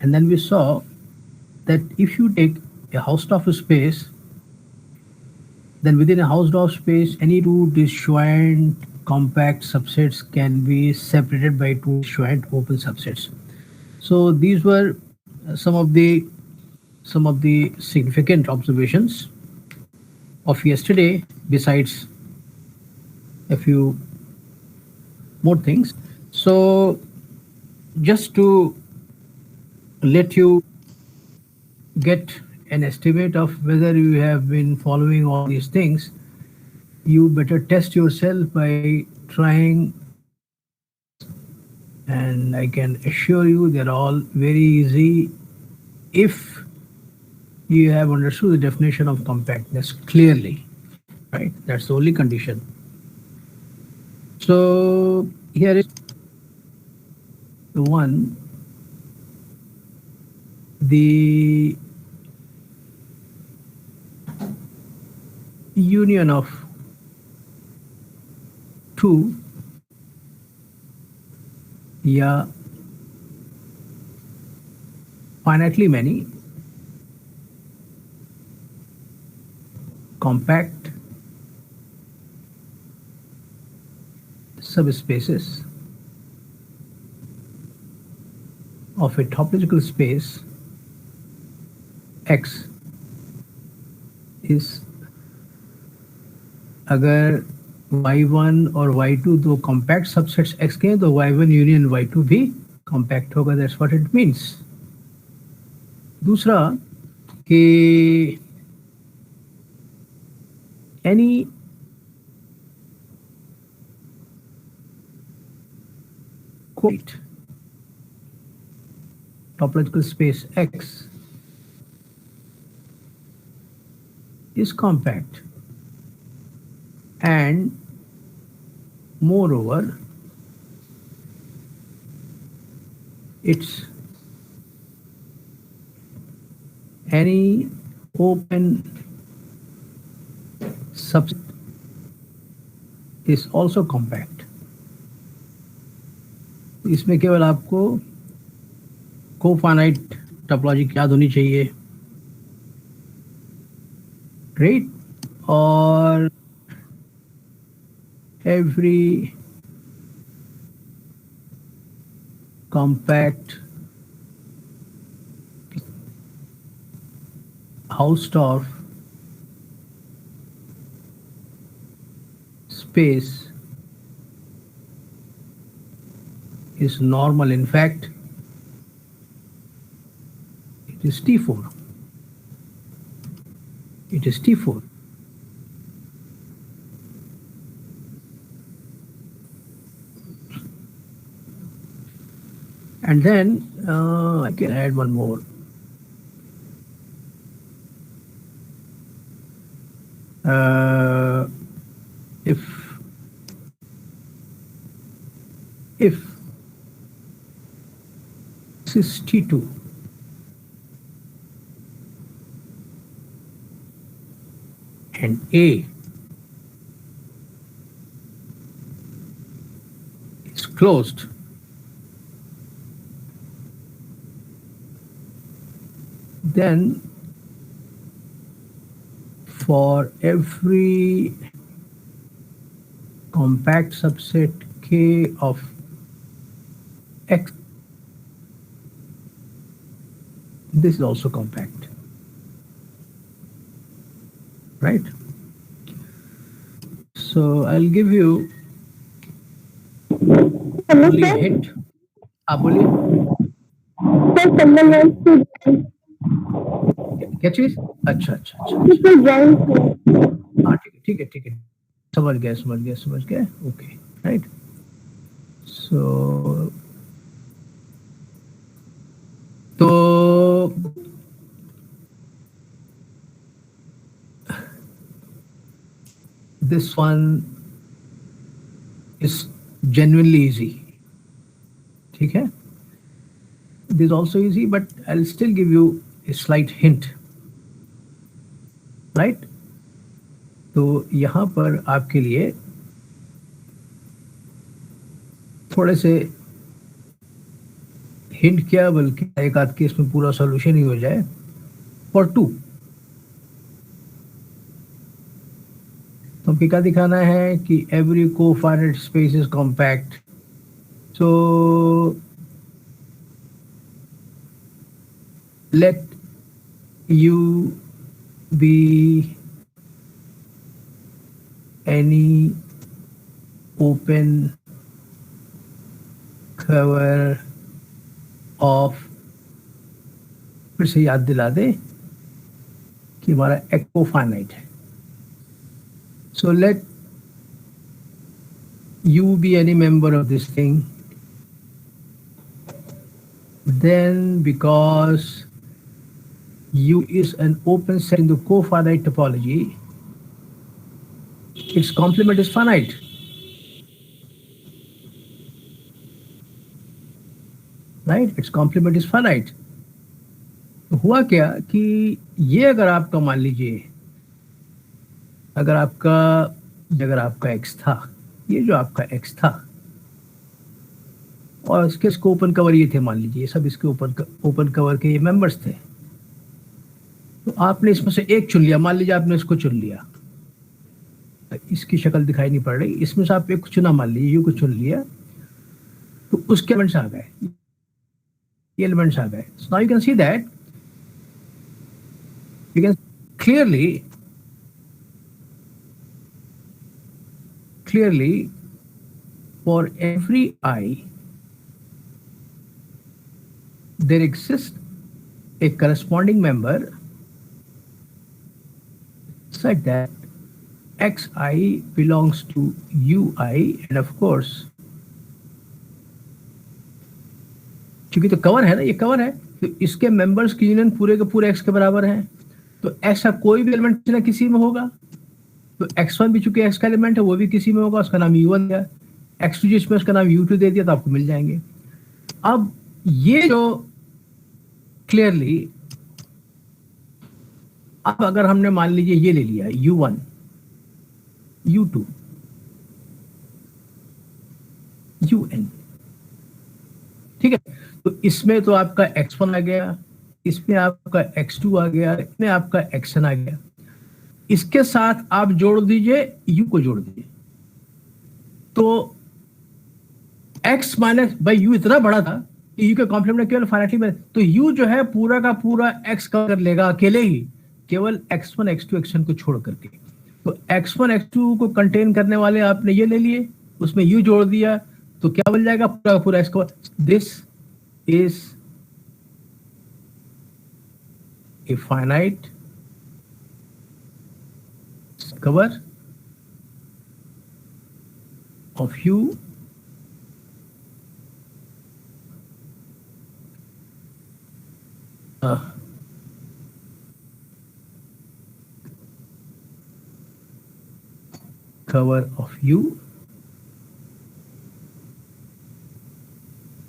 And then we saw that if you take a Hausdorff space, then within a Hausdorff space, any two disjoint compact subsets can be separated by two disjoint open subsets. So these were some of the significant observations of yesterday, besides a few more things. So just to let you get an estimate of whether you have been following all these things, you better test yourself by trying these, and I can assure you they're all very easy if you have understood the definition of compactness clearly, right? That's the only condition. So here is the one, the union of two या finitely many compact subspaces of a topological space X is, अगर y1 और y2 दो compact subsets X के हैं तो y1 union y2 भी compact होगा. That's what it means. दूसरा कि any quote topological space X is compact, and moreover it's any open subset is also compact. इसमें केवल आपको कोफाइनाइट टोपोलॉजी याद होनी चाहिए, राइट? और every compact Hausdorff space is normal. In fact, it is T4. It is T4. And then I can add one more. If this is T2, and A is closed, then for every compact subset K of X, this is also compact, right? So I'll give you only a hint. बोलिए क्या चीज? अच्छा अच्छा अच्छा हाँ ठीक है ठीक है, समझ गया, ओके, राइट. सो तो this one is genuinely easy. ठीक है? This is also easy, but I'll still give you a slight hint, right? तो यहाँ पर आपके लिए थोड़े से हिंट किया, बल्कि एक आध केस में पूरा सॉल्यूशन ही हो जाए फॉर 2। तो हमको क्या दिखाना है कि every cofinite space is compact. So let U be any open cover of, फिर से याद दिला दे कि हमारा एक्कोफाइनाइट है। सो let U be any member of this thing, then because U is an open set in the cofinite topology, its complement is finite. Right? Its complement is finite. तो हुआ क्या कि ये अगर आपका मान लीजिए, अगर आपका x था, ये जो आपका x था, और इसके ओपन कवर ये थे, मान लीजिए ये सब इसके ओपन कवर के ये मेंबर्स थे, तो आपने इसमें से एक चुन लिया, मान लीजिए आपने इसको चुन लिया, इसकी शक्ल दिखाई नहीं पड़ रही, इसमें से आप एक चुना, मान लीजिए यू को चुन लिया, तो उसके एलिमेंट्स आ गए, ये एलिमेंट्स आ गए। So now you can see that, you can clearly for every I there exists a corresponding member such that xi belongs to ui, and of course क्योंकि तो कवर है ना, ये कवर है, तो इसके मेंबर्स की यूनियन पूरे के पूरे x के बराबर है, तो x का कोई भी एलिमेंट ना किसी में होगा, तो x1 भी चूंकि x का एलिमेंट है वो भी किसी में होगा, उसका नाम u1 है, x2 जिसमें उसका नाम u2 दे दिया तो आपको मिल जाएंगे। अब ये जो क्लियरली, अब अगर हमने मान लीजिए ये ले लिया u1 u2 un, ठीक है, तो इसमें तो आपका x1 आ गया, इसमें आपका x2 आ गया, इसमें आपका xn आ गया, इसके साथ आप जोड़ दीजिए u को जोड़ दीजिए, तो x माइनस बाई u इतना बड़ा था कि u के कॉम्प्लीमेंट केवल फाइनाइटली में, तो u जो है पूरा का पूरा x कवर कर लेगा अकेले ही, केवल x1 x2 xn को छोड़ करके। तो x1 x2 को कंटेन करने वाले आपने ये ले लिए, उसमें u जोड़ दिया, तो क्या बन जाएगा, पूरा पूरा x cover. This is a finite cover of U cover of U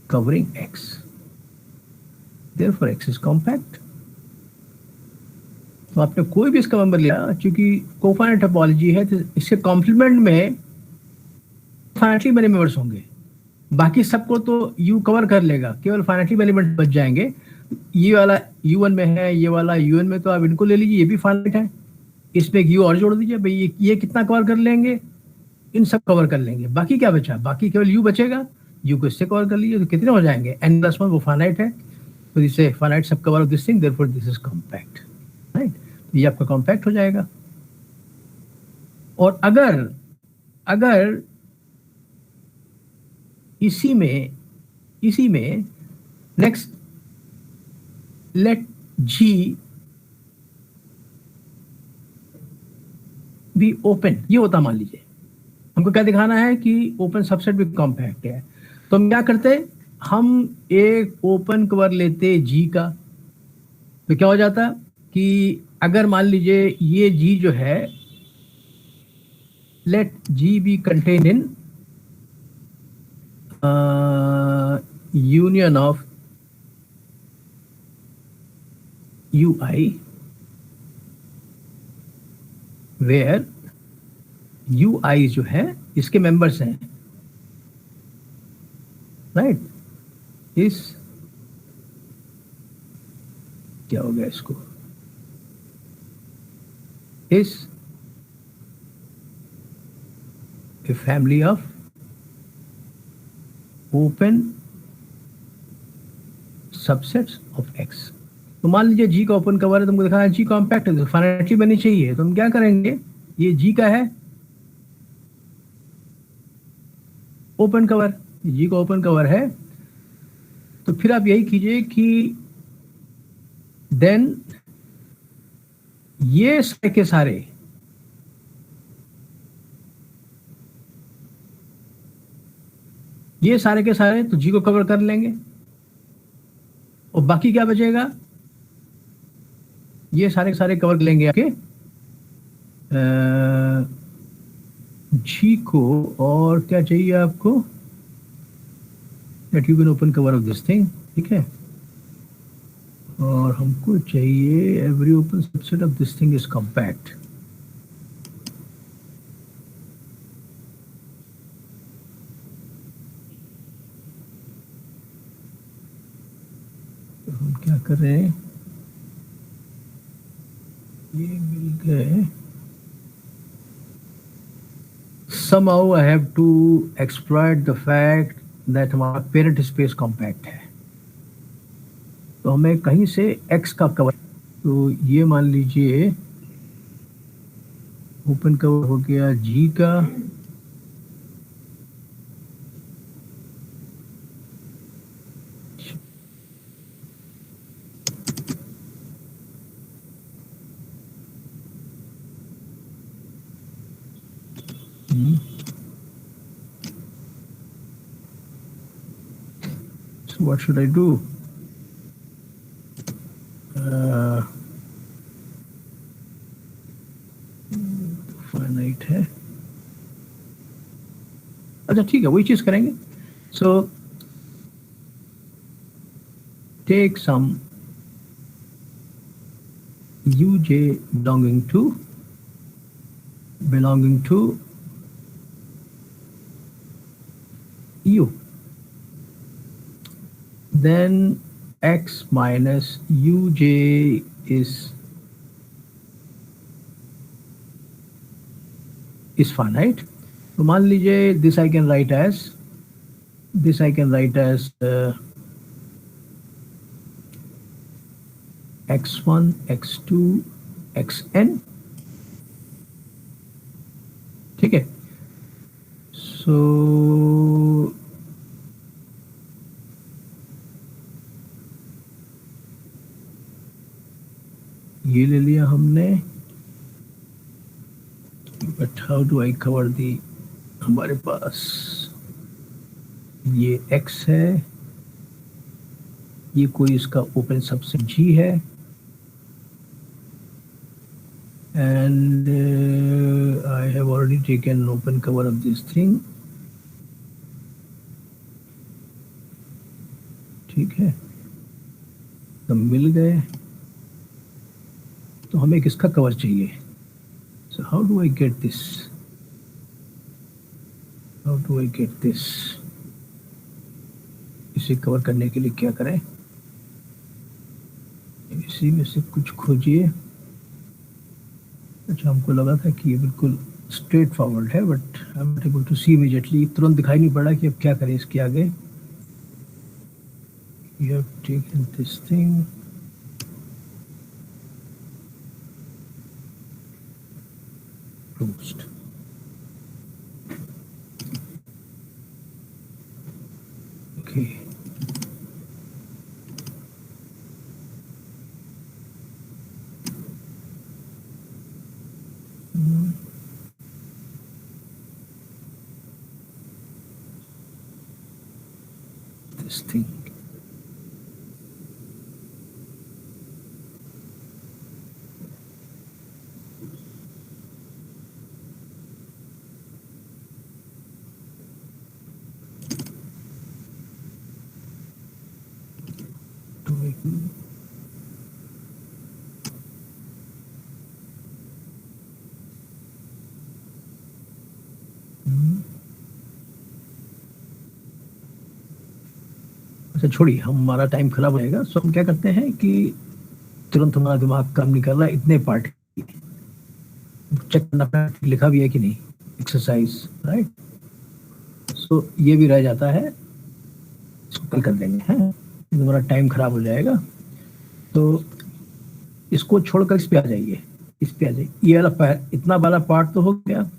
covering X. Therefore, X is compact. तो आपने कोई भी इसका मेंबर लिया, क्योंकि कोफाइनाइट टोपोलॉजी है, तो इसके कॉम्प्लीमेंट में फाइनाइटली मेरे मेंबर्स होंगे, बाकी सबको तो यू कवर कर लेगा, केवल फाइनाइटली एलिमेंट बच जाएंगे। ये वाला u1 में है, ये वाला un में, तो आप इनको ले लीजिए, ये भी फाइनाइट है, इसमें एक u और जोड़ दीजिए, भाई ये कितना कवर कर लेंगे, इन सब कवर कर लेंगे, बाकी क्या बचा, बाकी केवल u बचेगा, u को इससे कवर कर लीजिए, तो कितने हो जाएंगे, n+1 वो फाइनाइट है, तो इससे फाइनाइट सब cover of this thing, therefore this is compact, right, ये आपका कॉम्पैक्ट हो जाएगा। और अगर इसी में नेक्स्ट लेट G भी ओपन, ये होता, मान लीजिए हमको क्या दिखाना है कि ओपन सबसेट भी कॉम्पैक्ट है, तो हम क्या करते, हम एक ओपन कवर लेते G का, तो क्या हो जाता कि अगर मान लीजिए ये G जो है, let G be contain in union of ui where ui जो है इसके मेंबर्स हैं, राइट, इस क्या हो गया इसको, is a family of open subsets of x. तो मान लीजिए जी का ओपन कवर है, तुमको दिखाना है जी कॉम्पैक्ट है, तो फाइनाइटली बननी चाहिए, तो हम क्या करेंगे, ये जी का है ओपन कवर, जी का ओपन कवर है, तो फिर आप यही कीजिए कि देन ये सारे के सारे के सारे तो जी को कवर कर लेंगे, और बाकी क्या बचेगा, ये सारे के सारे कवर कर लेंगे आपके जी को, और क्या चाहिए आपको, that you can open cover of this thing, ठीक है, और हमको चाहिए every open subset of this thing is compact. तो हम क्या कर रहे हैं, ये मिल गए, somehow I have to exploit the fact that हमारा पेरेंट स्पेस कॉम्पैक्ट है, तो हमें कहीं से x का कवर, तो ये मान लीजिए ओपन कवर हो गया g का, so what should I do, finite है, अच्छा ठीक है वही चीज करेंगे, so take some uj belonging to u, then x minus uj is finite। तो मान लीजिए this I can write as x1 x2 xn, ठीक है, सो ये ले लिया हमने, but how do I cover the, हमारे पास ये x है, ये कोई इसका ओपन सबसेट g है, and I have already taken an open cover of this thing, ठीक है, तो मिल गए, तो हमें किसका कवर चाहिए, so how do I get this, इसे कवर करने के लिए क्या करें, इसी में से कुछ खोजिए, अच्छा हमको लगा था कि ये बिल्कुल स्ट्रेट फॉरवर्ड है, but I am not able to see immediately, तुरंत दिखाई नहीं पड़ा कि अब क्या करें इसके आगे, you have taken this thing, closed, okay, this thing, अच्छा छोड़िए, हमारा टाइम खराब रहेगा, सो हम क्या करते हैं कि तुरंत हमारा दिमाग काम नहीं कर रहा, इतने पार्ट चेक करना पड़ता, लिखा भी है कि नहीं, एक्सरसाइज, राइट। सो ये भी रह जाता है, इसको कल कर देंगे, हैं, हमारा टाइम खराब हो जाएगा। तो इसको छोड़कर इस पे आ जाइए, इस पे आ जाइए। ये वाला इतना वाला पार्ट तो हो गया,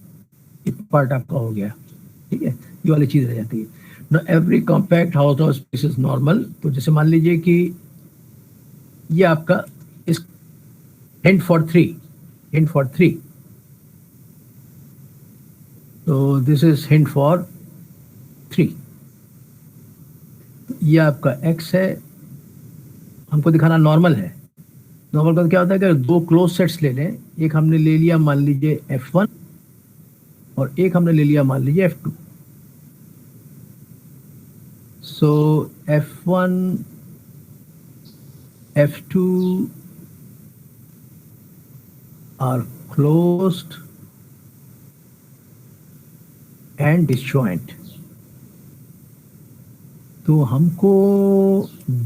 इतना पार्ट आपका हो गया, ठीक है, ये वाली चीज रह जाती है। ना every compact house of space is normal. तो जैसे मान लीजिए कि ये आपका इस हिंट फॉर थ्री, तो दिस इज हिंट फॉर 3। ये आपका x है, हमको दिखाना नॉर्मल है। नॉर्मल का क्या होता है कि दो क्लोज सेट्स ले लें, एक हमने ले लिया मान लीजिए f1 और एक हमने ले लिया मान लीजिए f2। So f1 f2 are closed and disjoint। तो हमको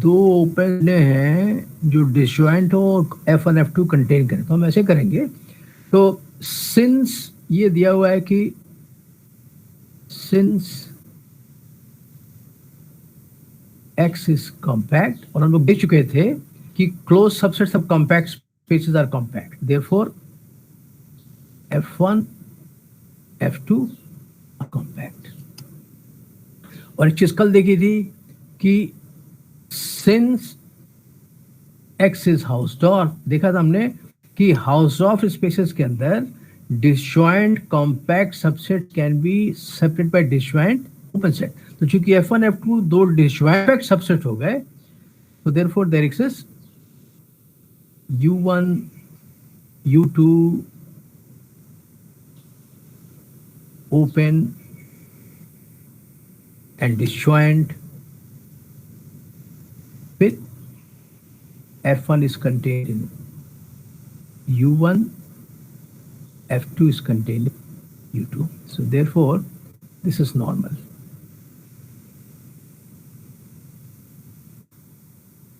दो ओपन हैं जो डिसजॉइंट हो और F1 F2 कंटेन करें, तो हम ऐसे करेंगे। तो सिंस ये दिया हुआ है कि सिंस X इज कॉम्पैक्ट, और हम लोग देख चुके थे कि close subsets of compact spaces are compact, therefore F1 F2 are compact. और एक चीज कल देखी थी कि सिंस X इज हाउसडॉर्फ, देखा था हमने कि हाउसडॉर्फ स्पेसेस के अंदर disjoint compact subset can be separate by disjoint open set. तो चूंकि F1 F2 दो डिसजॉइंट सबसेट हो गए, तो therefore there exist U1 U2 open and disjoint with F1 is contained in U1, F2 is contained in U2. So therefore, this is normal.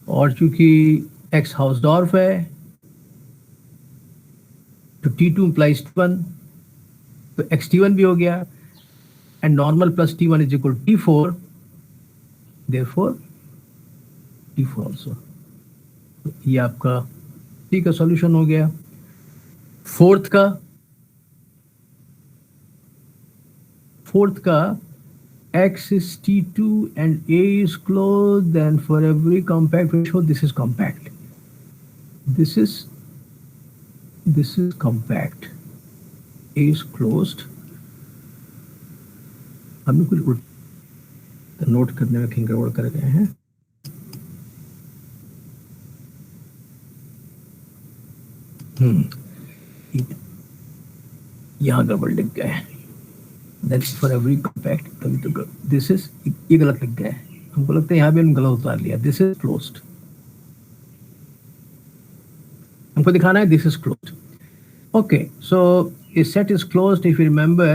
और चूंकि X Hausdorff है, तो T2 implies T1, तो XT1 भी हो गया, and normal plus T1 is equal to T4, therefore T4 also। तो ये आपका T का सॉल्यूशन हो गया। फोर्थ का X is T2 and A is closed, then for every compact ratio this is compact, this is compact, A is closed। हमने कुछ उल्टा नोट करने में गड़बड़ कर गए हैं। यहाँ गड़बड़ लिख गए हैं, दैट्स फॉर एवरी कॉम्पैक्ट, तभी तो दिस इज, ये गलत लिख गए हैं, हमको लगता है यहाँ भी हम गलत उतार लिया, दिस इज क्लोज्ड, हमको दिखाना है this is closed. Okay, so a set is closed if you remember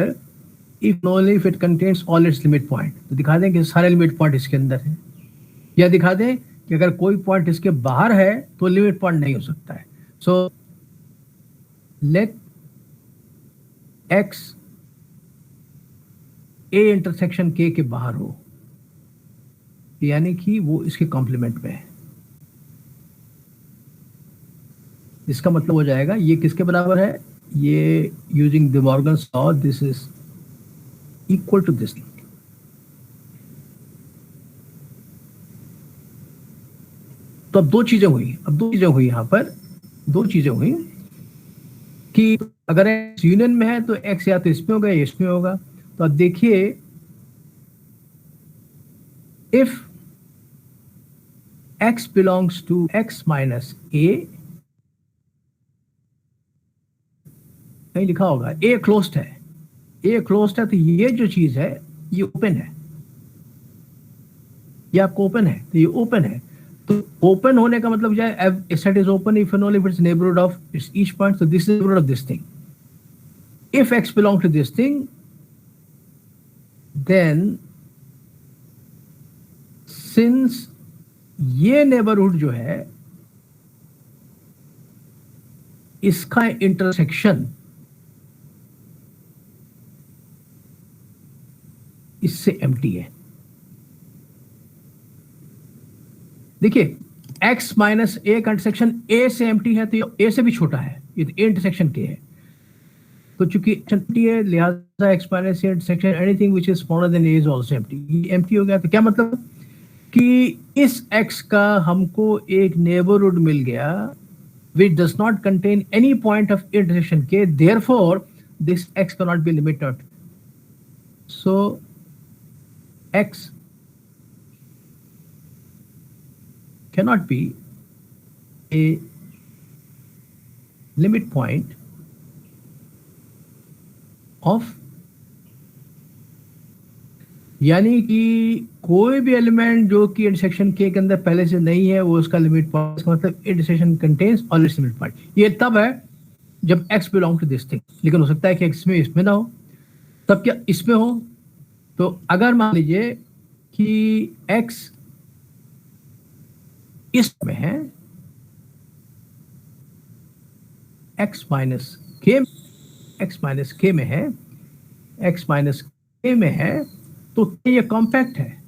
if only if it contains all its limit point। तो दिखा दें कि सारे लिमिट पॉइंट इसके अंदर है, या दिखा दें कि अगर कोई पॉइंट इसके बाहर है तो लिमिट पॉइंट नहीं हो सकता है। So let X A intersection K के बाहर हो, यानी कि वो इसके कॉम्प्लीमेंट में है। इसका मतलब हो जाएगा ये किसके बराबर है, ये using De Morgan's law this is equal to this. तो अब दो चीजें हुई यहां पर, दो चीजें हुई कि अगर X यूनियन में है तो X या तो इसमें होगा या इसमें होगा। तो अब देखिए, if X belongs to X minus A, कहीं लिखा होगा A क्लोज्ड है, तो ये जो चीज है ये ओपन है, ये आपको ओपन है, तो ये ओपन है। तो ओपन होने का मतलब क्या है, a set is open if and only if it's neighborhood of its each point, so this is neighborhood of this thing। if X belongs to this thing, then since ये neighborhood जो है इसका intersection इससे empty है। देखिए x minus ए का intersection A से empty है, तो ए से भी छोटा है, ये ए इंटरसेक्शन के है। तो चूंकि एम्प्टी है लिहाजा x minus A intersection anything which is smaller than A is also empty. ये एम्प्टी हो गया, तो क्या मतलब कि इस x का हमको एक नेबरहुड मिल गया which does not contain any point of intersection k, therefore this x cannot be limited. So x cannot be a limit point of, यानी कि कोई भी एलिमेंट जो कि इंटरसेक्शन के अंदर पहले से नहीं है वो उसका लिमिट पॉइंट, मतलब intersection contains all its limit point. ये तब है जब x belong to this thing, लेकिन हो सकता है कि x में इसमें ना हो, तब क्या इसमें हो। तो अगर मान लीजिए कि x इसमें है, x माइनस के में है, x माइनस के में है, तो ये कॉम्पैक्ट है,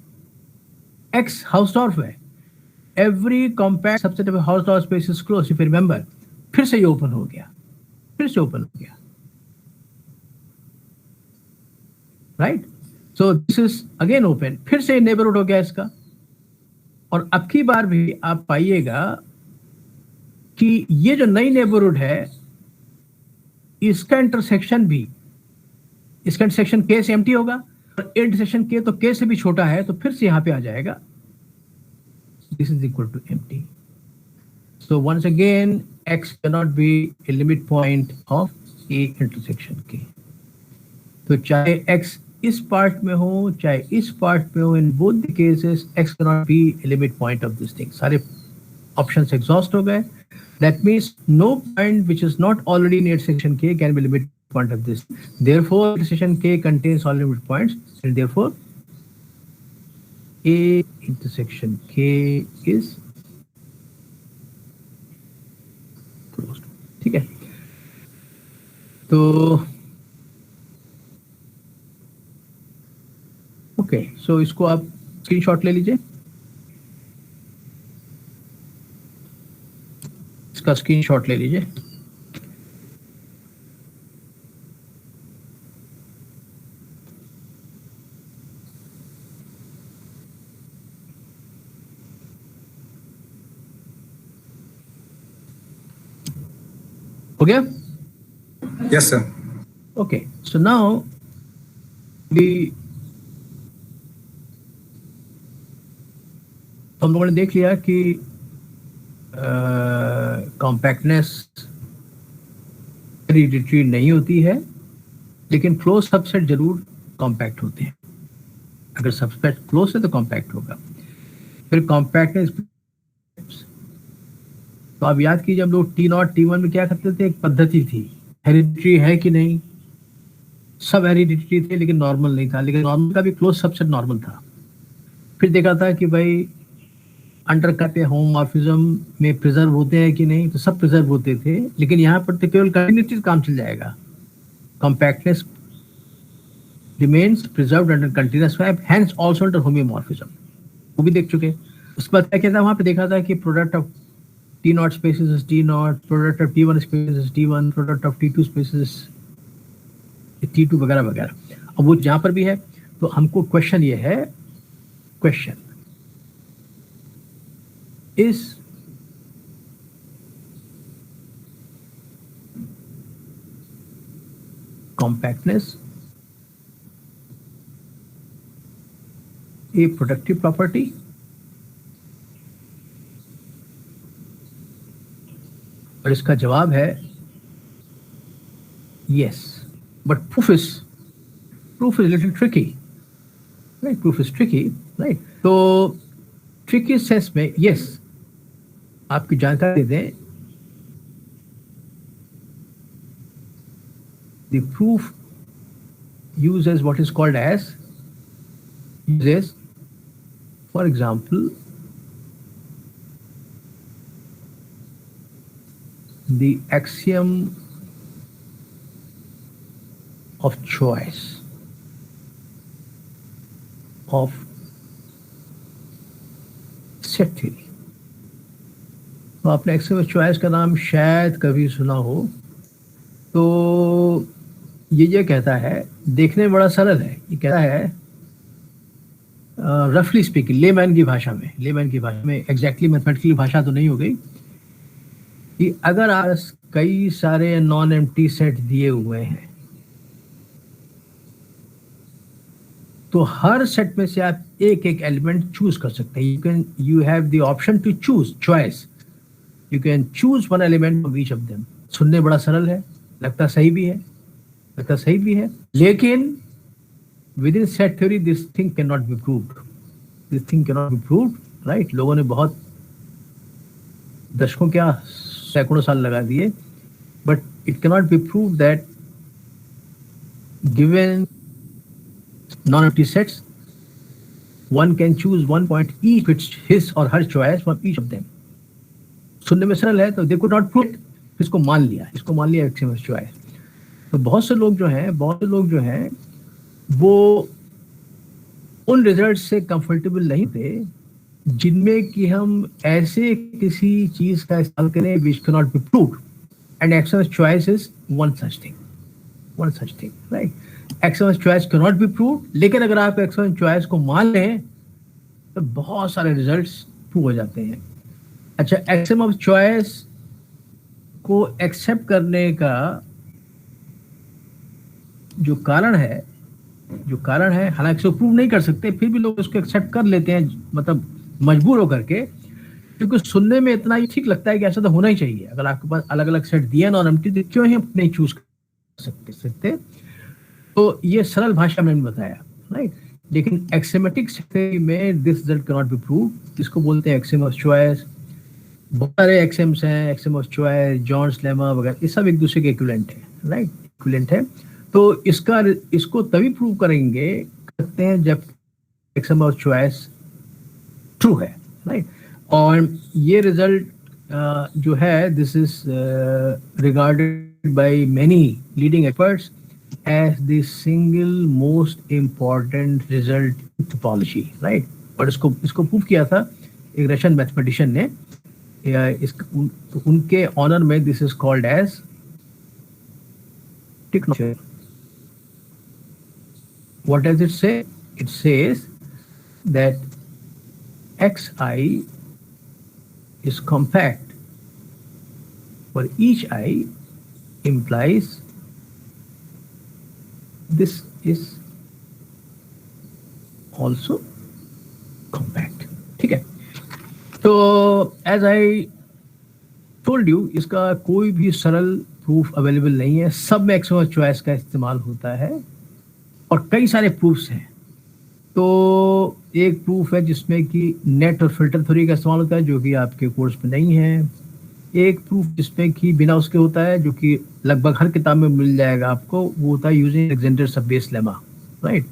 x हाउसडॉर्फ है। Every compact subset of Hausdorff space is closed, if you remember. फिर से ये ओपन हो गया, right. So this is again open, फिर से नेबरहुड हो गया इसका। और अब की बार भी आप पाइएगा कि ये जो नई नेबरहुड है इसका इंटरसेक्शन के से एम्प्टी होगा, और इंटरसेक्शन के तो के से भी छोटा है, तो फिर से यहां पे आ जाएगा this is equal to empty. So once again x cannot be a limit point of a intersection के। तो चाहे x इस पार्ट में हो चाहे इस पार्ट में हो, in both the cases x cannot be a limit point of this thing. सारे ऑप्शंस एग्जॉस्ट हो गए। That means no point which is not already in intersection K can be limit point of this. Therefore, intersection K contains all limit points, and therefore, A intersection K is closed. ठीक है? तो okay, सो इसको आप screenshot ले लीजिए, इसका screenshot ले लीजिए। हो गया? Yes, sir. Okay, so now हम लोगों ने देख लिया कि कॉम्पैक्टनेस हेरिडिटरी नहीं होती है, लेकिन क्लोज सबसेट जरूर कॉम्पैक्ट होते हैं। अगर सबसेट क्लोज है तो कॉम्पैक्ट होगा। फिर कॉम्पैक्टनेस, तो आप याद कीजिए हम लोग T0 T1 में क्या करते थे, एक पद्धति थी, हेरिडिटरी है कि नहीं। सब हेरिडिटरी थे लेकिन नॉर्मल नहीं था, लेकिन नॉर्मल का भी क्लोज सबसेट नॉर्मल था। फिर देखा था कि भाई अंडरकट या होमोमॉर्फिज्म में प्रिजर्व होते हैं कि नहीं, तो सब प्रिजर्व होते थे, लेकिन यहाँ पर तो केवल कंटिन्यूटी काम चल जाएगा। Compactness remains preserved under continuous map, hence also under homomorphism, वो भी देख चुके। उसके बाद क्या था, वहां पे देखा था कि product of T0 spaces is T0, product of T1 spaces is T1, product of T2 spaces T2 वगैरह वगैरह। अब वो जहां पर भी है, तो हमको क्वेश्चन ये है, question is compactness a productive property? और इसका जवाब है yes, but proof is little tricky, right? Proof is tricky, right? तो tricky sense में yes, आपकी जानकारी दें, the proof uses what is called as, uses, for example, the axiom of choice of set theory. तो आपने axiom of choice का नाम शायद कभी सुना हो। तो ये कहता है, देखने में बड़ा सरल है, ये कहता है रफली स्पीकिंग, लेमैन की भाषा में एग्जैक्टली मैथमेटिकली भाषा तो नहीं हो गई, कि अगर आप कई सारे नॉन एम्प्टी सेट दिए हुए हैं तो हर सेट में से आप एक एक एलिमेंट चूज कर सकते हैं। You have the option to choose, choice, you can choose one element from each of them. सुनने बड़ा सरल है, लगता सही भी है, लेकिन within set theory this thing can not be proved, right. लोगों ने बहुत दशकों क्या सैकड़ों साल लगा दिए, but it can not be proved that given non-empty sets, one can choose one point each with his or her choice from each of them. सुनने में सरल है, तो they could not prove it, इसको मान लिया axiom of choice। तो बहुत से लोग जो हैं वो उन रिजल्ट से कंफर्टेबल नहीं थे जिनमें कि हम ऐसे किसी चीज का इस्तेमाल करें which cannot be proved, and axiom of choice is one such thing, right? Axiom of choice can not be proved, लेकिन अगर आप एक्सियम ऑफ चॉइस को मान लें तो बहुत सारे रिजल्ट्स प्रूव हो जाते हैं। अच्छा, एक्सियम ऑफ चॉइस को एक्सेप्ट करने का जो कारण है, हालांकि इसको प्रूव नहीं कर सकते, फिर भी लोग उसको एक्सेप्ट कर लेते हैं, मतलब मजबूर होकर के, क्योंकि सुनने में इतना ही ठीक लगता है कि ऐसा तो होना ही चाहिए। अगर आपके पास अलग अलग सेट दिए नॉन एम्प्टी, तो क्यों ही नहीं चूज कर सकते। तो ये सरल भाषा में बताया, राइट। लेकिन एक्सियोमेटिक थ्योरी में this result can not be proved, इसको बोलते हैं एक्सियम ऑफ चॉइस। बहुत सारे एक्सियम्स हैं, axiom of choice, Zorn's lemma वगैरह, ये सब एक दूसरे के इक्विवेलेंट है, राइट, इक्विवेलेंट है। तो इसको तभी प्रूव करते हैं जब एक्सियम ऑफ चॉइस ट्रू है, राइट। और ये रिजल्ट जो है, this is regarded by many leading experts as the single most important result in topology, right? और इसको प्रूव किया था एक रशियन मैथमेटिशियन ने, तो उनके ऑनर में this is called as Tychonoff. What does it say? It says that xi is compact for each I implies this is also compact, ठीक है। तो एज आई टोल्ड यू, इसका कोई भी सरल प्रूफ अवेलेबल नहीं है, सब में एक्सियम ऑफ चॉइस का इस्तेमाल होता है और कई सारे प्रूफ्स हैं। तो एक प्रूफ है जिसमें कि नेट और फिल्टर थ्योरी का इस्तेमाल होता है, जो कि आपके कोर्स में नहीं है। एक प्रूफ जिसमें कि बिना उसके होता है, जो कि लगभग हर किताब में मिल जाएगा आपको, वो होता है using Alexander subbase lemma, right.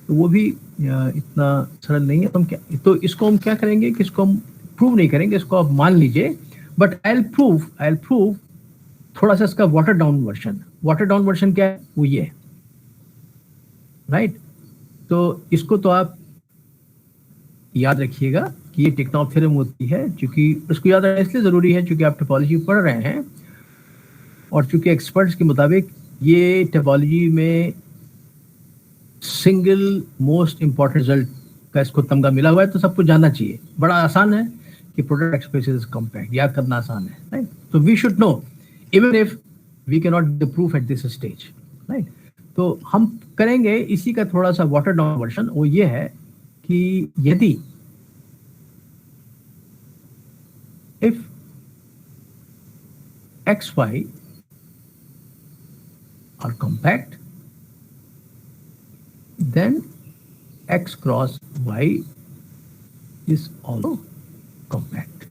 तो वो भी इतना सरल नहीं है। तो इसको हम क्या करेंगे कि इसको हम प्रूव नहीं करेंगे, इसको आप मान लीजिए, बट आई विल प्रूव थोड़ा सा इसका वाटर डाउन वर्जन क्या है, वो ये, राइट। तो इसको तो आप याद रखिएगा कि ये टिकनॉफ थ्योरम होती है, क्योंकि उसको याद रखना इसलिए ज़रूरी है क्योंकि आप टोपोलॉजी पढ़ रहे हैं, और चूंकि एक्सपर्ट्स के मुताबिक ये टोपोलॉजी में सिंगल मोस्ट इंपॉर्टेंट रिजल्ट का इसको तमगा मिला हुआ है, तो सबको जानना चाहिए। बड़ा आसान है कि प्रोडक्ट एक्सप्रेस इज कॉम्पैक्ट, याद करना आसान है, राइट। तो we should know even if we can not the proof at this stage, right. तो हम करेंगे इसी का थोड़ा सा वाटर डाउन वर्जन, वो ये है कि यदि if xy are compact, then x cross y is also compact।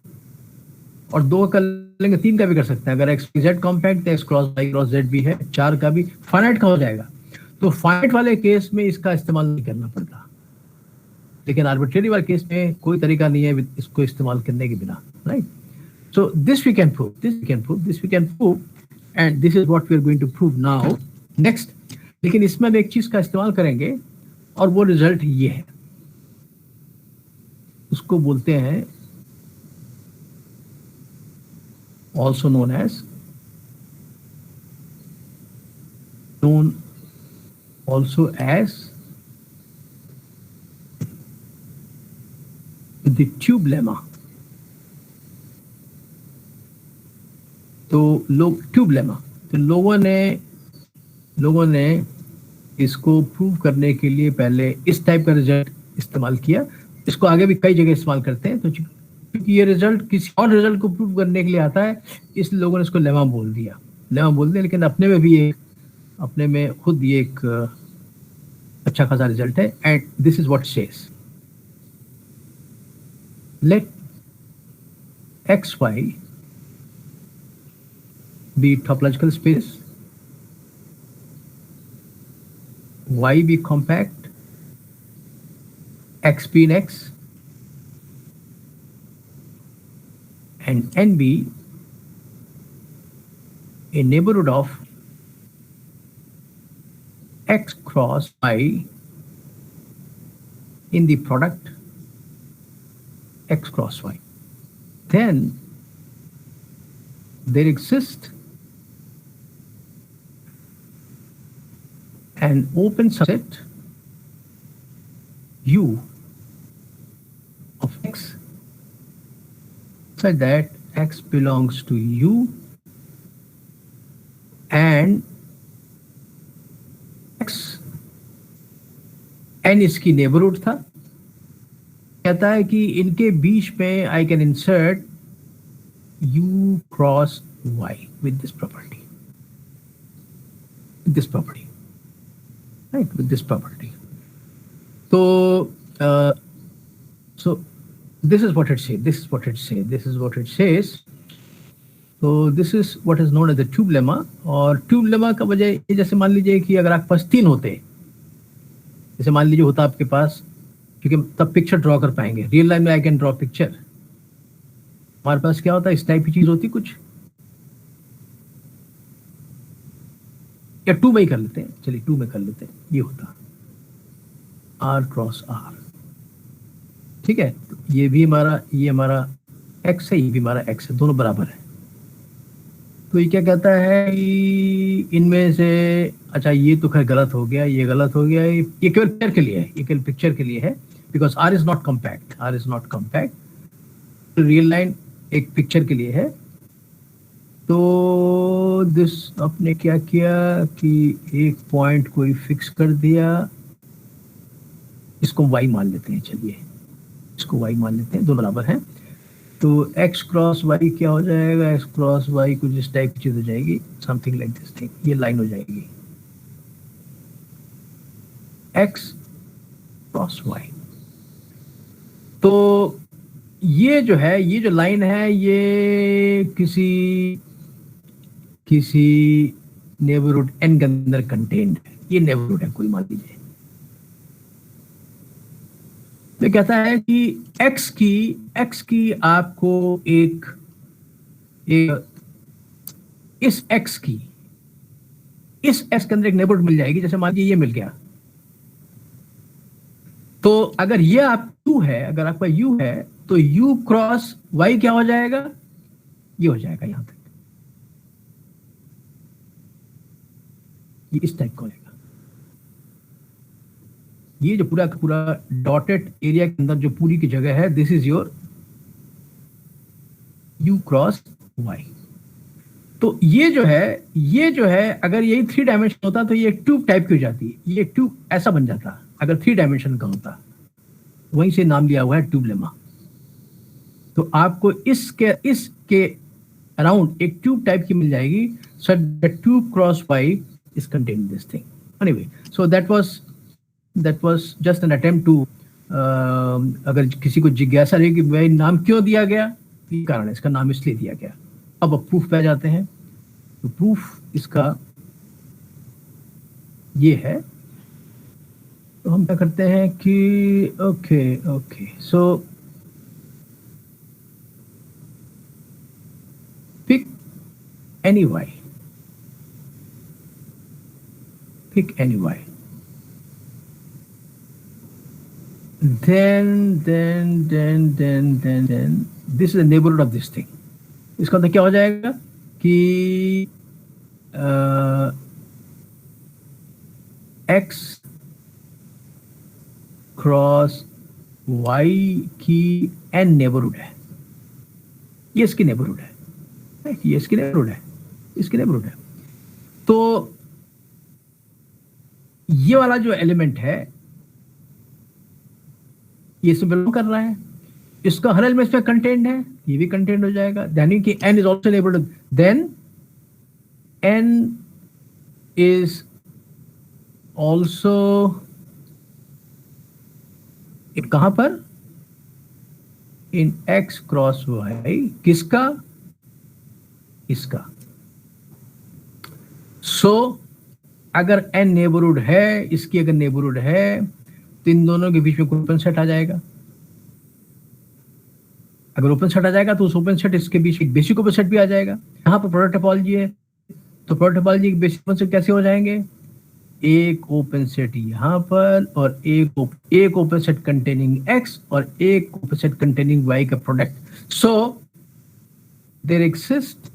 और दो कर लेंगे, तीन का भी कर सकते हैं। अगर x z कॉम्पैक्ट तो x cross y cross z भी है, चार का भी फाइनाइट का हो जाएगा। तो फाइनाइट वाले केस में इसका इस्तेमाल नहीं करना पड़ता, लेकिन आर्बिट्रेरी वाले केस में कोई तरीका नहीं है इसको इस्तेमाल करने के बिना, right. So this we can prove, this we can prove, and this is what we are going to prove now. Next, लेकिन इसमें हम एक चीज का इस्तेमाल करेंगे और वो रिजल्ट ये है, उसको बोलते हैं also known as the tube lemma. तो ट्यूब लेमा, तो लोगों ने इसको प्रूव करने के लिए पहले इस टाइप का रिजल्ट इस्तेमाल किया, इसको आगे भी कई जगह इस्तेमाल करते हैं। तो क्योंकि ये रिजल्ट किसी और रिजल्ट को प्रूव करने के लिए आता है, इसलिए लोगों ने इसको लेमा बोल दिया, लेकिन अपने में खुद ये एक अच्छा खासा रिजल्ट है। And this is what says, let X Y be topological space, y be compact, x be in x, and n be a neighborhood of x cross y in the product x cross y. Then there exists an open subset U of x such that x belongs to U and x n इसकी neighbourhood था। कहता है कि इनके बीच में I can insert U cross Y with this property, right, with this property. So this is what it says. So this is what is known as the tube lemma. और tube lemma का वजह ये, जैसे मान लीजिए कि अगर आपके पास 3 होते, जैसे मान लीजिए होता आपके पास, क्योंकि तब पिक्चर ड्रॉ कर पाएंगे। रियल लाइफ में आई कैन ड्रॉ पिक्चर, हमारे पास क्या होता है, इस टाइप की चीज होती कुछ, या 2 में ही कर लेते हैं, चलिए 2 में कर लेते हैं, ये होता R क्रॉस R, ठीक है। तो ये हमारा x है, ये भी हमारा x है, दोनों बराबर है। तो ये क्या कहता है कि इनमें से, अच्छा ये तो खैर गलत हो गया, ये गलत हो गया, ये केवल पिक्चर के लिए है, ये केवल पिक्चर के लिए है, because R is not compact. Real line एक पिक्चर के लिए है। तो दिस आपने क्या किया कि एक पॉइंट कोई फिक्स कर दिया, इसको y मान लेते हैं, चलिए इसको y मान लेते हैं, दो बराबर हैं। तो x क्रॉस y क्या हो जाएगा, x क्रॉस y कुछ इस टाइप की चीज हो जाएगी, समथिंग लाइक दिस थिंग, ये लाइन हो जाएगी x क्रॉस y। तो ये जो है, ये जो लाइन है, ये किसी नेबरहुड n के अंदर कंटेन्ड है, ये नेबरहुड है कोई, मान लीजिए। तो कहता है कि x की आपको एक इस x के अंदर एक नेबरहुड मिल जाएगी। जैसे मान लीजिए ये मिल गया, तो अगर ये आप u है, अगर आपका u है, तो u क्रॉस y क्या हो जाएगा, ये हो जाएगा यहां तक, ये इस टाइप का होगा। ये जो पूरा का पूरा डॉटेड एरिया के अंदर जो पूरी की जगह है, this is your u cross y। तो ये जो है अगर यही 3 डायमेंशन होता तो ये ट्यूब टाइप की हो जाती, ये ट्यूब ऐसा बन जाता अगर 3 डायमेंशन का होता, वहीं से नाम लिया हुआ है ट्यूब लेमा। तो आपको इसके अराउंड एक ट्यूब टाइप की मिल जाएगी, so the tube cross y is contained in this thing. Anyway, so that was just an attempt to अगर किसी को जिज्ञासा रही कि भाई नाम क्यों दिया गया, ये कारण है, इसका नाम इसलिए दिया गया। अब प्रूफ पे जाते हैं। तो प्रूफ इसका ये है, तो हम क्या करते हैं कि okay so any y. Pick any y. Then this is the neighborhood of this thing. इसका मतलब क्या हो जाएगा कि x क्रॉस y की n नेबरहुड है, ये इसकी नेबरहुड है, ये इसकी नेबरहुड है, इसकी नेबरहुड है। तो ये वाला जो एलिमेंट है ये इसमें बिलोंग कर रहा है, इसका हर एलिमेंट में कंटेंट है, ये भी कंटेंट हो जाएगा। यानी कि n is also neighbourhood, then n is also कहां पर, इन x क्रॉस y, किसका, इसका। सो अगर n नेबरहुड है, इसकी अगर नेबरहुड है, तो इन दोनों के बीच में ओपन सेट आ जाएगा। अगर ओपन सेट आ जाएगा तो उस ओपन सेट इसके बीच एक बेसिक ओपन सेट भी आ जाएगा। यहाँ पर प्रोडक्ट टोपोलॉजी है, तो प्रोडक्ट टोपोलॉजी के बेसिक ओपन सेट कैसे हो जाएंगे, एक ओपन सेट यहाँ पर और एक ओपन सेट कंटेनिंग x और एक ओपन सेट कंटेनिंग y का product. So there exist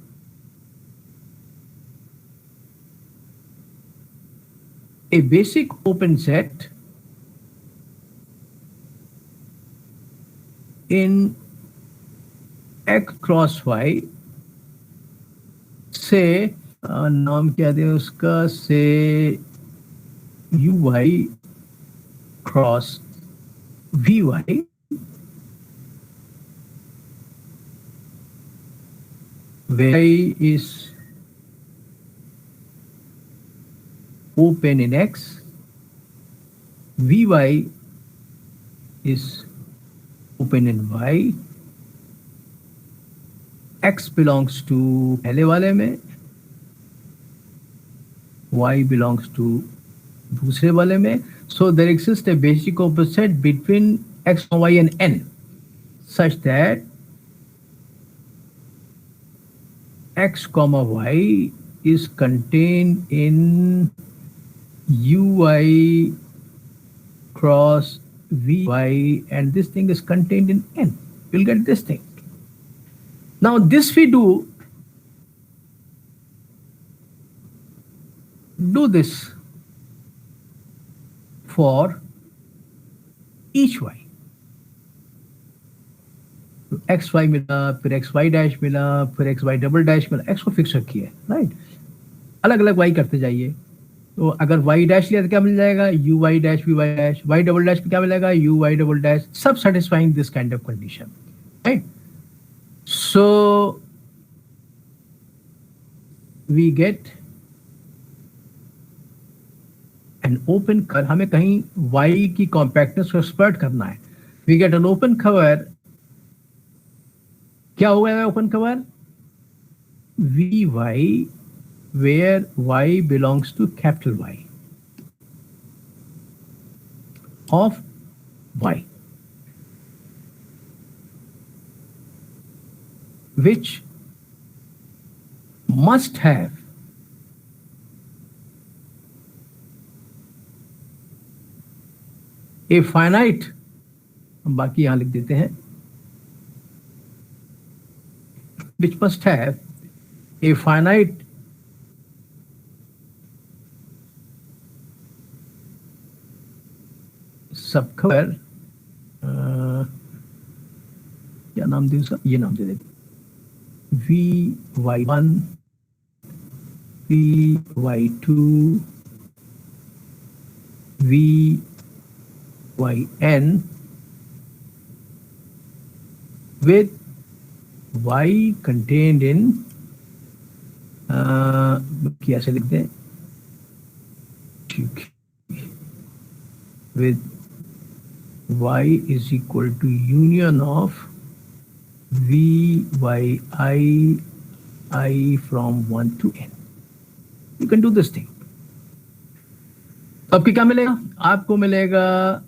a basic open set in x cross y से नाम क्या दें उसका, say uy cross vy, where y is open in x, vy is open in y, x belongs to पहले वाले में, y belongs to दूसरे वाले में. So there exists a basic opposite between x, y and n such that x comma y is contained in uy cross vy, and this thing is contained in n. You'll get this thing. Now this we do this for each y. तो x Y मिला, फिर x Y dash मिला, फिर x Y double dash मिला, x को fix रखिए, right. अलग अलग वाई करते जाइए. तो अगर वाई डैश लिया तो क्या मिल जाएगा, U Y dash V Y dash. Y double dash पे क्या मिलेगा, यू वाई डबल डैश. सब satisfying this kind of condition, right. So we get an open cover. हमें कहीं वाई की कॉम्पैक्टनेस को एक्सपर्ट करना है. We get an open cover. क्या हो गया open cover, V Y where Y belongs to capital Y of Y, which must have a finite, हम बाकी यहां लिख देते हैं, which must have a finite subcover. क्या नाम दे उसका, ये नाम दे देते, vy1, vy2, vyn with y contained in, कैसे लिखते हैं, with y is equal to union of vyi I from 1 to n. You can do this thing. आपको क्या मिलेगा, आपको मिलेगा,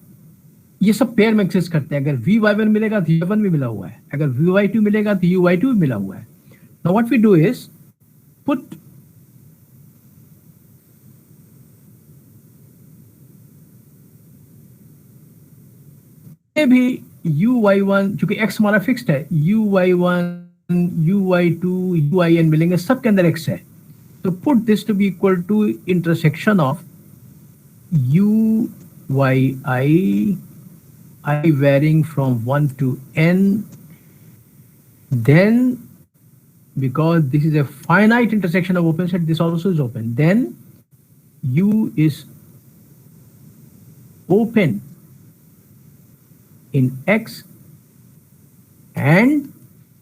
ये सब पेयर में एक्सेस करते हैं. अगर vy1 मिलेगा तो u1 भी मिला हुआ है, अगर vy2 मिलेगा तो u2 भी मिला हुआ है. Now what we do is, put भी uy1, चूंकि x हमारा फिक्स्ड है, uy1 uy2 uin मिलेंगे, सबके अंदर x है, तो put this to be equal to intersection of uyi I varying from 1 to n, then because this is a finite intersection of open set, this also is open, then u is open in x, and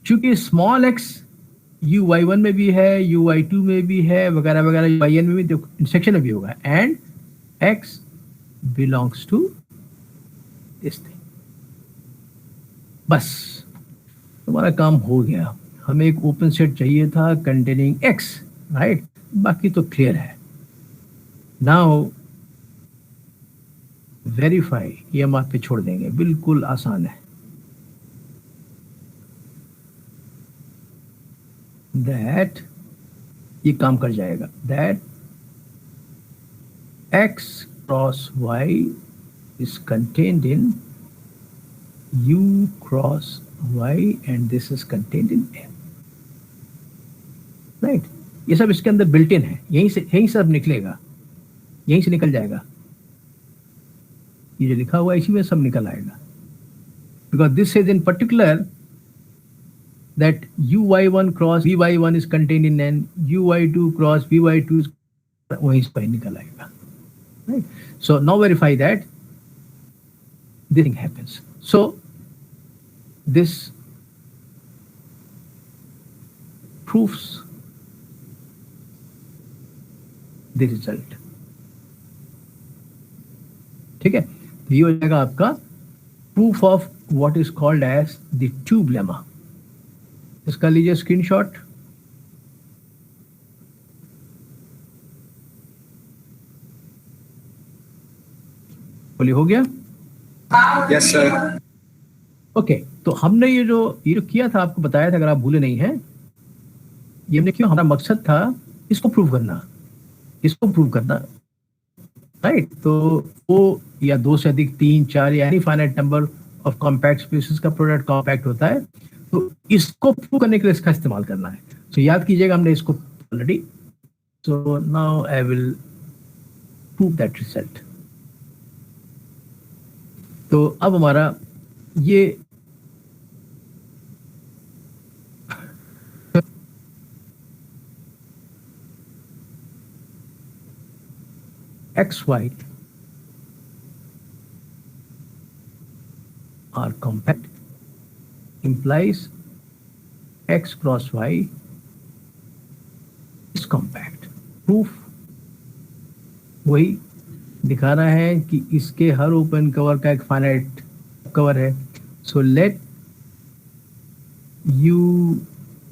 चूंकि small x uy1 में भी है, uy2 में भी है, वगैरह वगैरह, yn में भी इंटरसेक्शन में भी होगा, and x belongs to this thing. बस तुम्हारा काम हो गया. हमें एक ओपन सेट चाहिए था कंटेनिंग x, राइट? बाकी तो क्लियर है. नाउ वेरीफाई, ये हम आप पे छोड़ देंगे, बिल्कुल आसान है. दैट ये काम कर जाएगा. That x cross y is contained in u cross y and this is contained in n. Right? ये सब इसके अंदर बिल्ट इन है, यहीं सब निकलेगा, यहीं से निकल जाएगा. ये जो लिखा हुआ है इसी में सब निकल आएगा. Because this is in particular that uy1 cross vy1 is contained in n, uy2 cross vy2 वहीं से पहले निकल आएगा. Right? So now verify that this thing happens. So this proves the result. ठीक है, ये हो जाएगा आपका proof of what is called as the tube lemma. इसका लीजिए स्क्रीनशॉट. बोलिए, हो गया? Yes sir. ओके, तो हमने ये जो किया था, आपको बताया था, अगर आप भूले नहीं हैं, ये हमने क्यों, हमारा मकसद था इसको प्रूव करना, राइट? तो वो या दो से अधिक, 3, 4 या any finite number of compact spaces का प्रोडक्ट कॉम्पैक्ट होता है, तो इसको प्रूव करने के लिए इसका इस्तेमाल करना है. तो याद कीजिएगा, हमने इसको already. So now I will prove that result. तो अब हमारा ये XY are compact implies x cross y is compact. Proof वही दिखा रहा है कि इसके हर ओपन कवर का एक फाइनाइट कवर है. So let u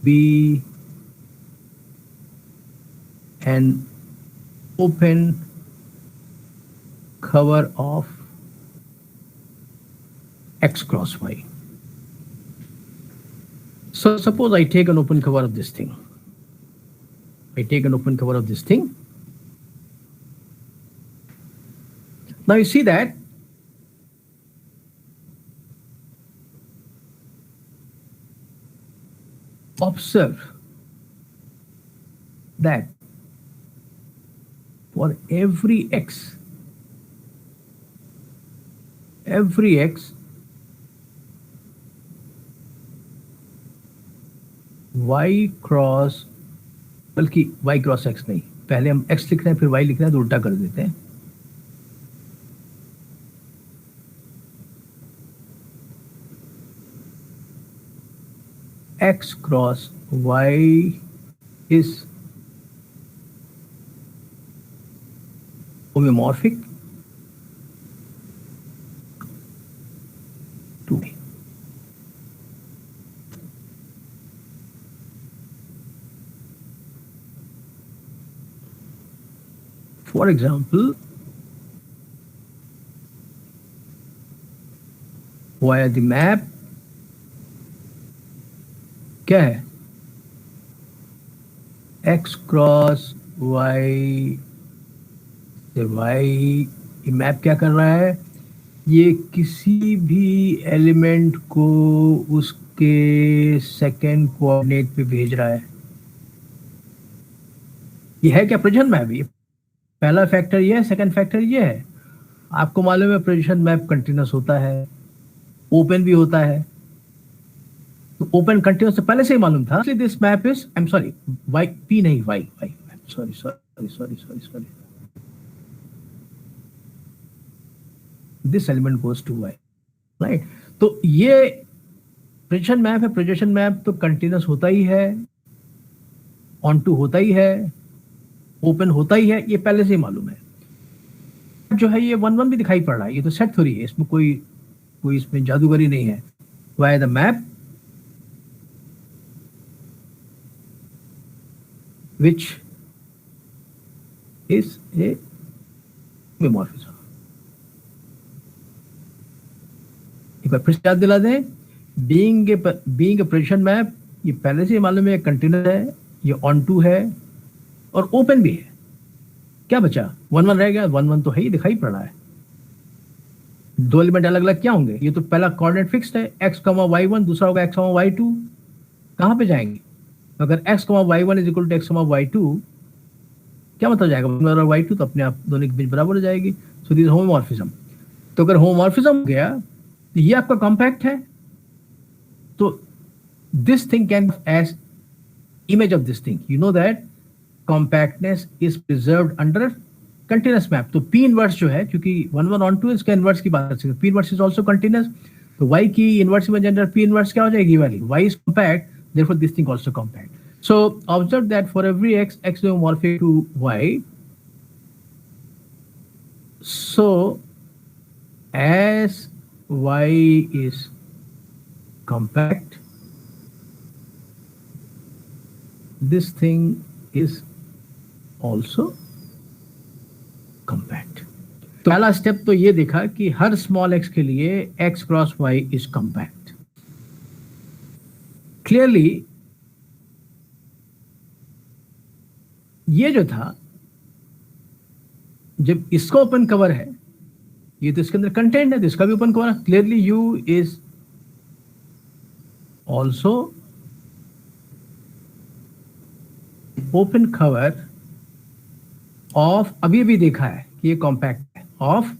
be an open cover of x cross y. So suppose I take an open cover of this thing. Now you see that observe that for every x y cross, बल्कि y cross x नहीं, पहले हम x लिख रहे हैं फिर y लिख रहे हैं, तो उल्टा कर देते हैं. x cross y is homeomorphic to me. For example, via the map, क्या है? x क्रॉस y से y, ये मैप क्या कर रहा है, ये किसी भी एलिमेंट को उसके सेकेंड कोऑर्डिनेट पे भेज रहा है। ये है क्या प्रोजेक्शन मैप? ये पहला फैक्टर ये है, सेकंड फैक्टर ये है। आपको मालूम है प्रोजेक्शन मैप कंटिन्यूस होता है, ओपन भी होता है। तो ओपन कंटिन्यूस से पहले से ही मालूम था। This map is, I am sorry, Y P नहीं, Y Y, sorry sorry sorry sorry sorry, this element goes to Y, right. तो ये प्रोजेक्शन मैप है। प्रोजेक्शन मैप तो कंटिन्यूस होता ही है, ऑन टू होता ही है, ओपन होता ही है, ये पहले से ही मालूम है। जो है ये 1-1 भी दिखाई पड़ रहा है, ये तो सेट थ्योरी है, इसमें कोई इसमें जादूगरी नहीं है। Why the map which is a homomorphism। एक बार फिर से याद दिला दें, being a प्रोजेक्शन मैप, ये पहले से मालूम है, कंटिन्यूस है, ये ऑन टू है और ओपन भी है। क्या बचा? 1-1 रह गया। 1-1 तो है ही, दिखाई पड़ रहा है। दो एलिमेंट अलग अलग क्या होंगे? ये तो पहला कोऑर्डिनेट फिक्स्ड है, x, y1, दूसरा होगा x, y2। कहां पे जाएंगे? अगर x, y1 is equal to x, y2, क्या मतलब जाएगा? 1 और y2 तो अपने आप दोनों के बीच बराबर हो जाएगी। So this homomorphism. तो अगर होमोमॉर्फिज्म हो गया तो ये आपका कॉम्पैक्ट है। तो this thing can as image of this thing, you know that compactness is preserved under continuous map. तो पी इनवर्स जो है, क्योंकि 1-1 ऑन टू, इसका इनवर्स की बात कर सकते हैं। P inverse is also continuous, तो y की inverse image under P inverse क्या हो जाएगी? वाली y is compact, therefore this thing also compact. So observe that for every x is homomorphic to y. So as y is compact, this thing is also compact. तो पहला step तो ये देखा कि हर स्मॉल x के लिए x cross y is compact. Clearly ये जो था, जब इसका ओपन कवर है, ये तो इसके अंदर कंटेंट है, तो इसका भी ओपन कवर है। Clearly U is also open cover of, अभी अभी देखा है कि ये कॉम्पैक्ट है, of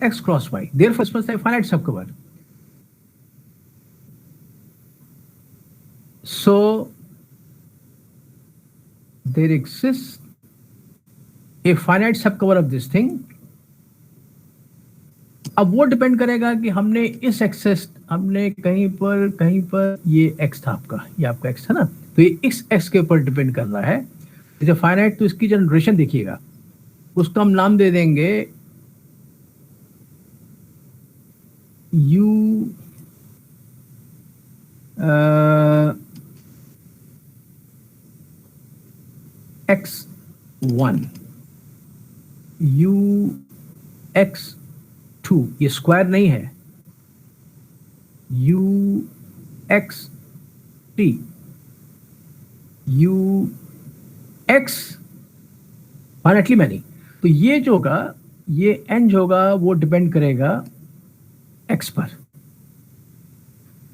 X cross Y, therefore finite subcover. So there exists a finite subcover of this thing. अब वो डिपेंड करेगा कि हमने इस एक्सेस, हमने कहीं पर ये x था आपका, ये आपका x था ना, तो ये इस x के ऊपर डिपेंड कर रहा है। जैसे फाइनाइट, तो इसकी जनरेशन देखिएगा, उसको हम नाम दे देंगे u x1, ux2, ये स्क्वायर नहीं है, uxt, ux फाइनेटली मैनी। तो ये जो होगा, ये n जो होगा वो डिपेंड करेगा x पर।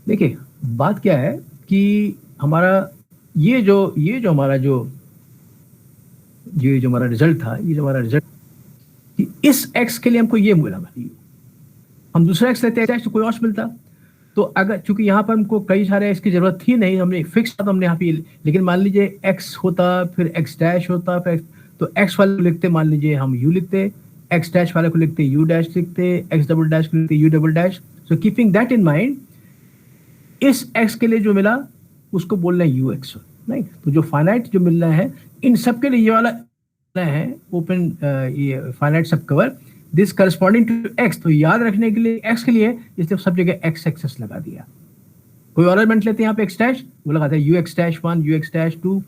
देखिए बात क्या है कि हमारा ये जो हमारा हमारा रिजल्ट था, ये जो हमारा रिजल्ट, इस x के लिए हमको ये मिला, हम दूसरा x लेते हैं तो कोई और मिलता। तो अगर चूंकि यहाँ पर हमको कई सारे x की जरूरत थी नहीं, हमने फिक्स था तो हमने यहाँ पे, लेकिन मान लीजिए x होता, फिर x डैश होता, फिर तो x वाले को लिखते, मान लीजिए हम u लिखते, x डैश वाले को लिखते u डैश लिखते, x डबल डैश को लिखते u double dash. So keeping that in mind, इस x के लिए जो मिला उसको बोल रहे हैं ux, नहीं। तो जो फाइनाइट जो मिल रहा है इन सब के लिए ये वाला है ओपन, ये finite subcover, this corresponding to x। तो याद रखने के लिए x के लिए इसलिए सब जगह x एक्सेस लगा दिया। कोई और एलिमेंट लेते हैं यहाँ पे x डैश, वो लगाते हैं ux dash 1, ux dash 2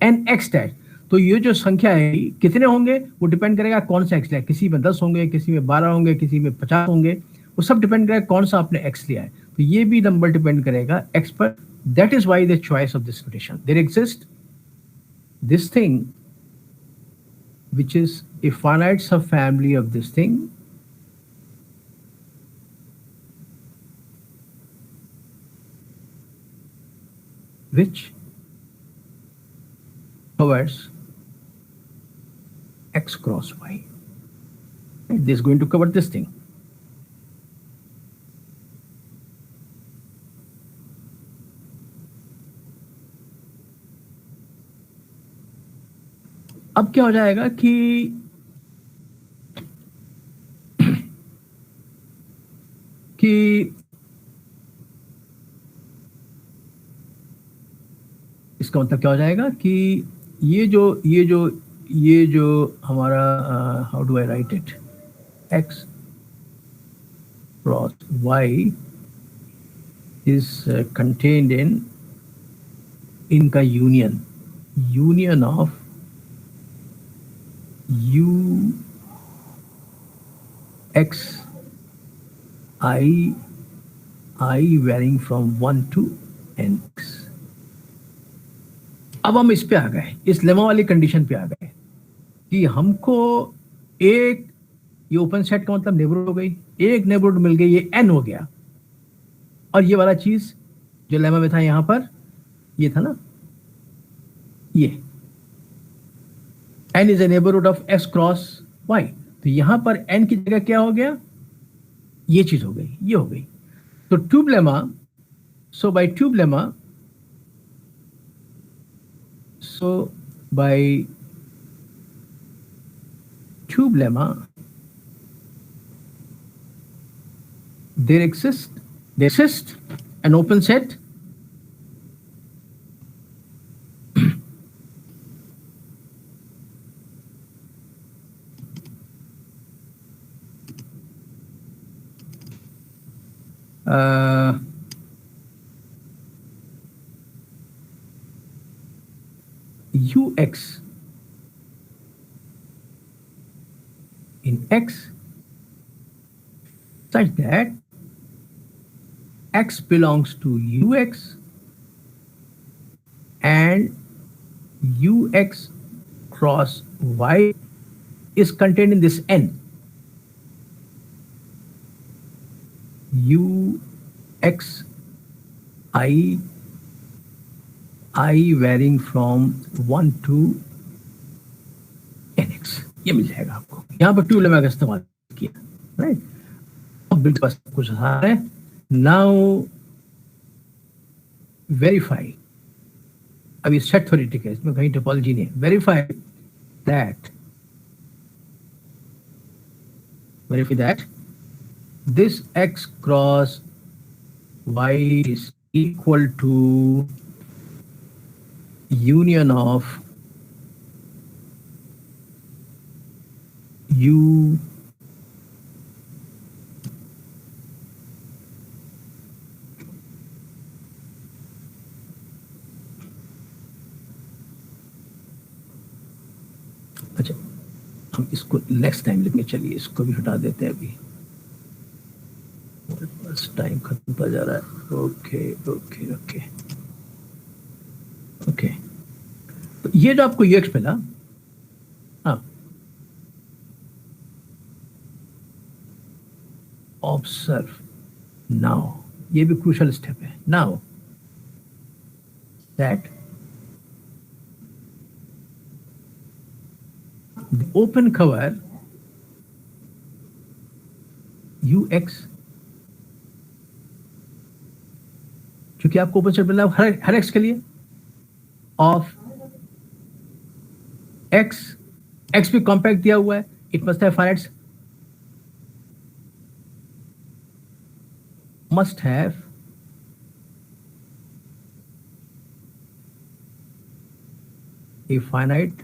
and x dash. तो ये जो संख्या है कितने होंगे वो डिपेंड करेगा कौन सा x लिया, किसी में 10 होंगे, किसी में 12 होंगे, किसी में 50 होंगे, वो सब डिपेंड करेगा कौन सा आपने x लिया है। तो ये भी नंबर डिपेंड करेगा x पर That is why the choice of this notation. There exists this thing which is a finite subfamily of this thing which covers x cross y. Right? This is going to cover this thing. अब क्या हो जाएगा कि इसका मतलब क्या हो जाएगा कि ये जो हमारा how do I right it, x cross y is contained in इनका union of u x I varying from 1 to nx. अब हम इस पे आ गए, इस लेमा वाली कंडीशन पे आ गए कि हमको एक, ये ओपन सेट का मतलब नेबरहुड हो गई, एक नेबरहुड मिल गई, ये n हो गया, और ये वाला चीज जो लेमा में था यहां पर, ये था ना, ये n is a neighbourhood of x cross y, तो यहां पर n की जगह क्या हो गया, ये चीज हो गई, ये हो गई. तो tube lemma, so by tube lemma, there exists an open set ux in x such that x belongs to ux and ux cross y is contained in this n. ux I varying from 1 to nx, ये मिल जाएगा आपको. यहाँ पर tube lemma का इस्तेमाल किया, right. अब बिल्कुल बस कुछ आसान है. नाउ वेरीफाई, अभी सेट थ्योरेटिक है, इसमें कहीं टोपोलॉजी नहीं है. Verify that this x cross y is equal to union of u अच्छा, हम इसको नेक्स्ट टाइम लिखेंगे. चलिए इसको भी हटा देते हैं, अभी बस टाइम खत्म होता जा रहा है. Okay okay okay okay. तो ये जो आपको ux मिला, हाँ, ऑब्जर्व नाउ, ये भी क्रूशल स्टेप है. Now that the open cover ux, क्योंकि आपको ओपन सेट मिला हर एक्स के लिए, ऑफ एक्स भी कॉम्पैक्ट दिया हुआ है, it must have finites, must have a finite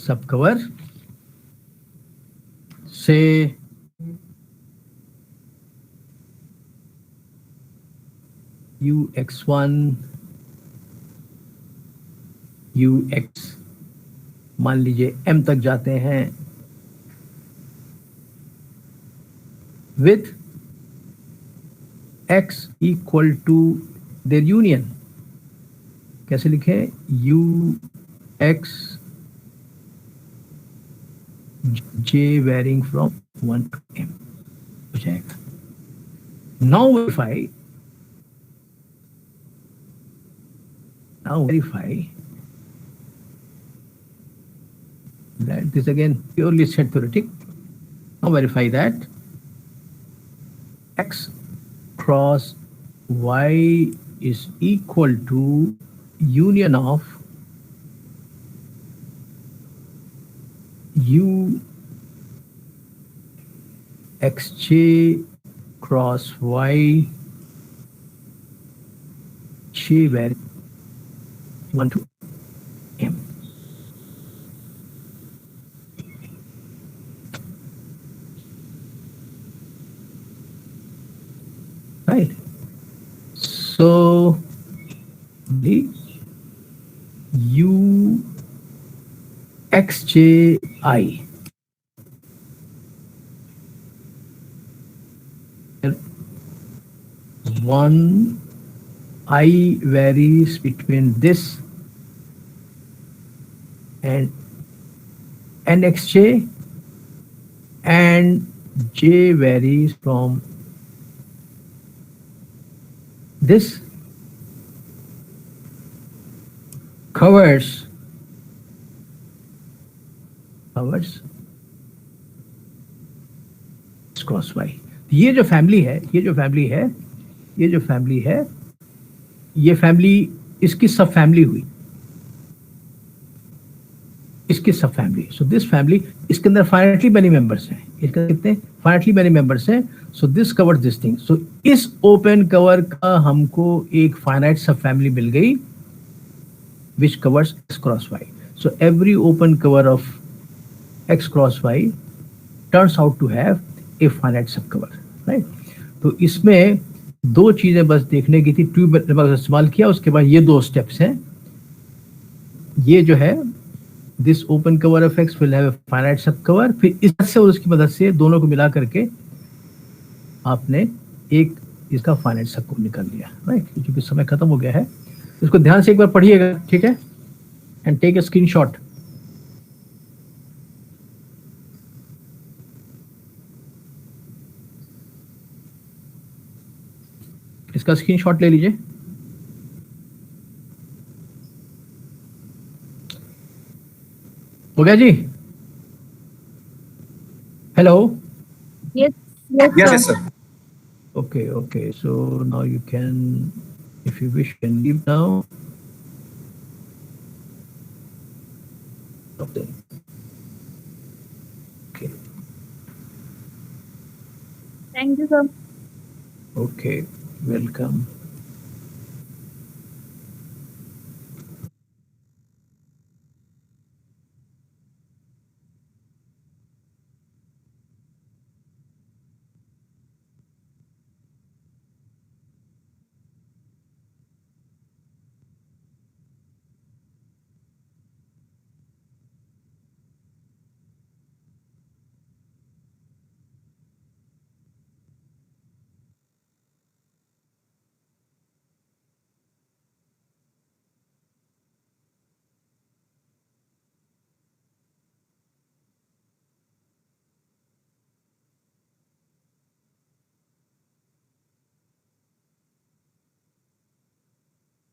सब कवर से ux1 ux मान लीजिए m तक जाते हैं with x equal to their union. कैसे लिखे? UX J varying from 1 to M हो जाएगा. Now verify that this again purely set theoretic. Now verify that X cross Y is equal to union of U XJ cross Y J vary 1 to M. Right. So the UXJI one I varies between this and NXJ, and J varies from this covers cross Y. ये जो family है, ये family इसकी सब family हुई, इसकी सब family. So this family, इसके अंदर फाइनाइटली मेनी मेंबर्स हैं. इसके कितने? फाइनाइटली मेनी मेंबर्स हैं. So this covers this thing. So इस ओपन कवर का हमको एक फाइनाइट सब फैमिली मिल गई which covers X cross Y. So every open cover of X cross Y turns out to have a finite subcover, right? तो इसमें दो चीजें बस देखने की थी. ट्यूब इस्तेमाल किया, उसके बाद ये दो स्टेप्स हैं. ये जो है this open cover of X will have a finite subcover. फिर इससे और उसकी मदद से दोनों को मिला करके आपने एक इसका फाइनाइट सबकवर निकाल लिया, राइट? क्योंकि समय खत्म हो गया है. इसको ध्यान से एक बार पढ़िएगा, ठीक है? And take a screenshot. इसका स्क्रीनशॉट ले लीजिए. हो गया जी? Hello. Yes, Yes, sir. Okay. So now you can, if you wish, can leave now. Okay. Thank you, sir. Okay. Welcome.